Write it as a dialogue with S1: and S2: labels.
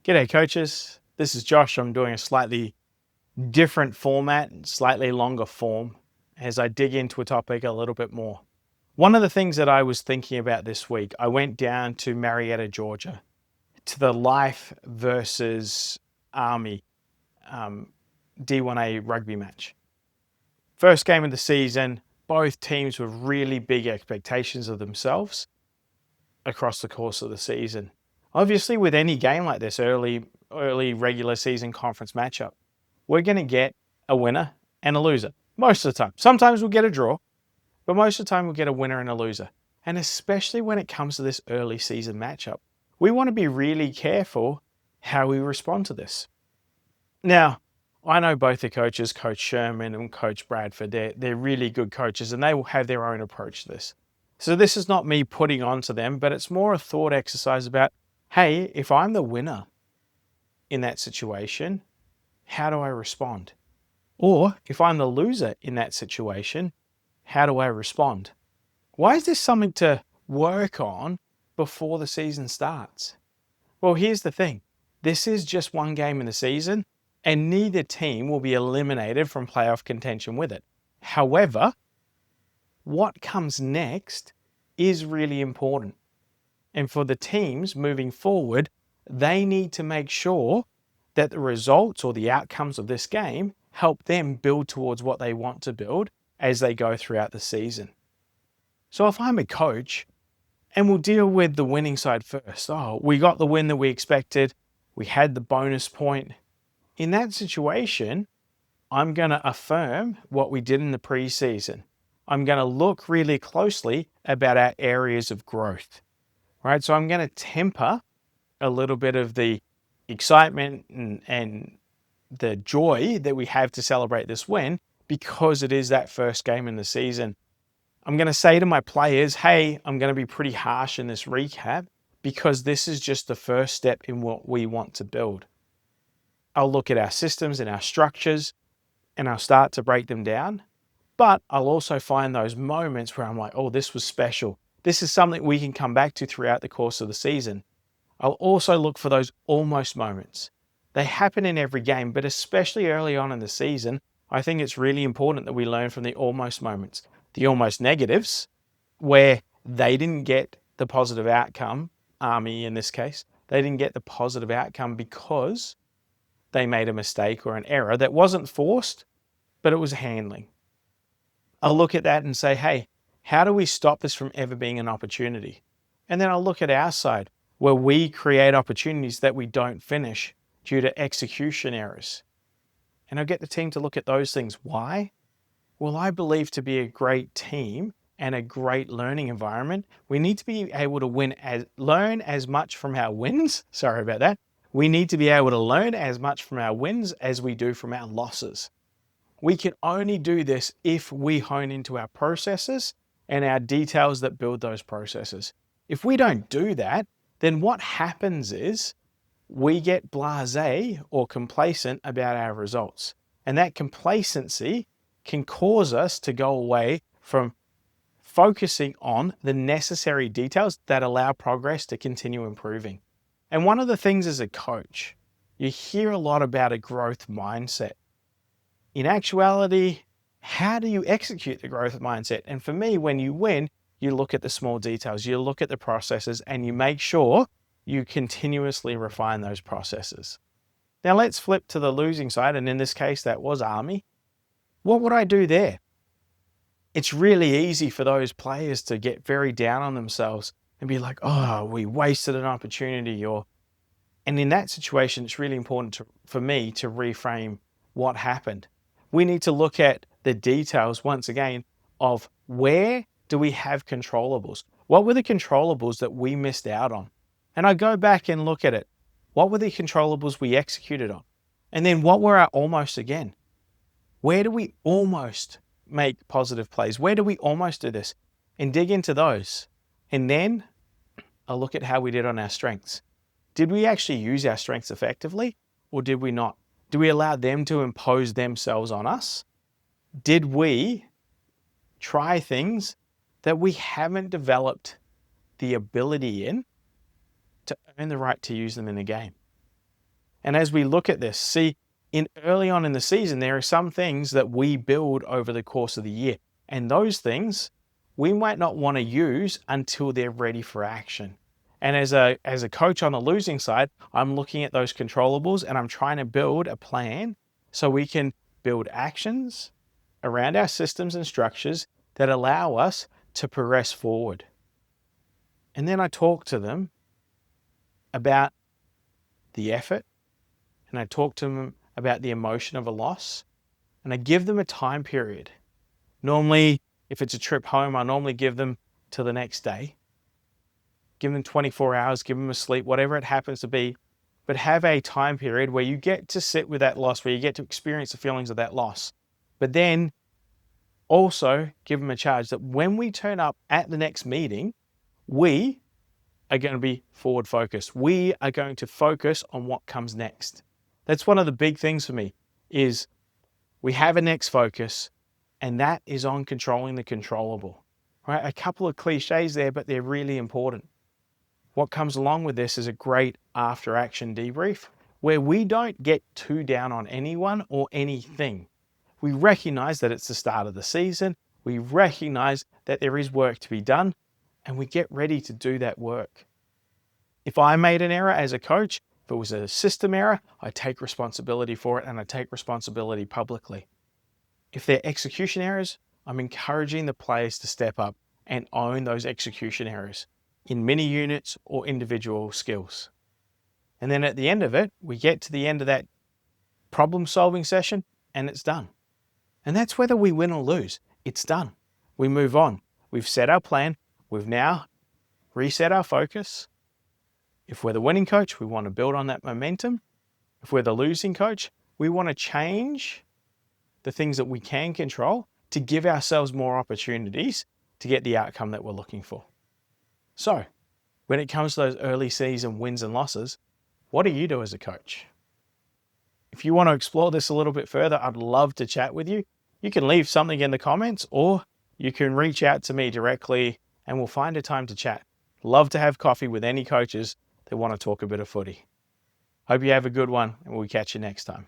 S1: G'day coaches, this is Josh. I'm doing a slightly different format, slightly longer form as I dig into a topic a little bit more. One of the things that I was thinking about this week, I went down to Marietta, Georgia, to the Life versus Army D1A rugby match. First game of the season, both teams with really big expectations of themselves across the course of the season. Obviously, with any game like this, early regular season conference matchup, we're going to get a winner and a loser most of the time. Sometimes we'll get a draw, but most of the time we'll get a winner and a loser. And especially when it comes to this early season matchup, we want to be really careful how we respond to this. Now, I know both the coaches, Coach Sherman and Coach Bradford, they're really good coaches and they will have their own approach to this. So this is not me putting on to them, but it's more a thought exercise about, hey, if I'm the winner in that situation, how do I respond? Or if I'm the loser in that situation, how do I respond? Why is this something to work on before the season starts? Well, here's the thing. This is just one game in the season, and neither team will be eliminated from playoff contention with it. However, what comes next is really important. And for the teams moving forward, they need to make sure that the results or the outcomes of this game help them build towards what they want to build as they go throughout the season. So if I'm a coach, and we'll deal with the winning side first. Oh, we got the win that we expected. We had the bonus point. In that situation, I'm going to affirm what we did in the preseason. I'm going to look really closely about our areas of growth, right? So I'm going to temper a little bit of the excitement and the joy that we have to celebrate this win because it is that first game in the season. I'm going to say to my players, hey, I'm going to be pretty harsh in this recap because this is just the first step in what we want to build. I'll look at our systems and our structures and I'll start to break them down. But I'll also find those moments where I'm like, oh, this was special. This is something we can come back to throughout the course of the season. I'll also look for those almost moments. They happen in every game, but especially early on in the season, I think it's really important that we learn from the almost moments. The almost negatives, where they didn't get the positive outcome, Army in this case, they didn't get the positive outcome because they made a mistake or an error that wasn't forced, but it was handling. I'll look at that and say, hey, how do we stop this from ever being an opportunity? And then I'll look at our side where we create opportunities that we don't finish due to execution errors. And I'll get the team to look at those things. Why? Well, I believe to be a great team and a great learning environment, we need to be able to learn as much from our wins. Sorry about that. We need to be able to learn as much from our wins as we do from our losses. We can only do this if we hone into our processes and our details that build those processes. If we don't do that, then what happens is we get blasé or complacent about our results. And that complacency can cause us to go away from focusing on the necessary details that allow progress to continue improving. And one of the things as a coach, you hear a lot about a growth mindset. In actuality, how do you execute the growth mindset? And for me, when you win, you look at the small details, you look at the processes, and you make sure you continuously refine those processes. Now let's flip to the losing side, and in this case, that was Army. What would I do there? It's really easy for those players to get very down on themselves and be like, oh, we wasted an opportunity. And in that situation, it's really important for me to reframe what happened. We need to look at the details once again of where do we have controllables? What were the controllables that we missed out on? And I go back and look at it. What were the controllables we executed on? And then what were our almost again? Where do we almost make positive plays? Where do we almost do this? And dig into those. And then I'll look at how we did on our strengths. Did we actually use our strengths effectively or did we not? Do we allow them to impose themselves on us? Did we try things that we haven't developed the ability in to earn the right to use them in a game? And as we look at this, see, in early on in the season, there are some things that we build over the course of the year. And those things we might not want to use until they're ready for action. And as a coach on the losing side, I'm looking at those controllables and I'm trying to build a plan so we can build actions around our systems and structures that allow us to progress forward. And then I talk to them about the effort, and I talk to them about the emotion of a loss, and I give them a time period. Normally, if it's a trip home, I normally give them till the next day. Give them 24 hours, give them a sleep, whatever it happens to be, but have a time period where you get to sit with that loss, where you get to experience the feelings of that loss. But then also give them a charge that when we turn up at the next meeting, we are going to be forward focused. We are going to focus on what comes next. That's one of the big things for me is we have a next focus, and that is on controlling the controllable. Right? A couple of cliches there, but they're really important. What comes along with this is a great after action debrief where we don't get too down on anyone or anything. We recognize that it's the start of the season. We recognize that there is work to be done, and we get ready to do that work. If I made an error as a coach, if it was a system error, I take responsibility for it and I take responsibility publicly. If they're execution errors, I'm encouraging the players to step up and own those execution errors in mini units or individual skills. And then at the end of it, we get to the end of that problem solving session and it's done. And that's whether we win or lose. It's done. We move on. We've set our plan. We've now reset our focus. If we're the winning coach, we want to build on that momentum. If we're the losing coach, we want to change the things that we can control to give ourselves more opportunities to get the outcome that we're looking for. So, when it comes to those early season wins and losses, what do you do as a coach? If you want to explore this a little bit further, I'd love to chat with you. You can leave something in the comments or you can reach out to me directly and we'll find a time to chat. Love to have coffee with any coaches that want to talk a bit of footy. Hope you have a good one and we'll catch you next time.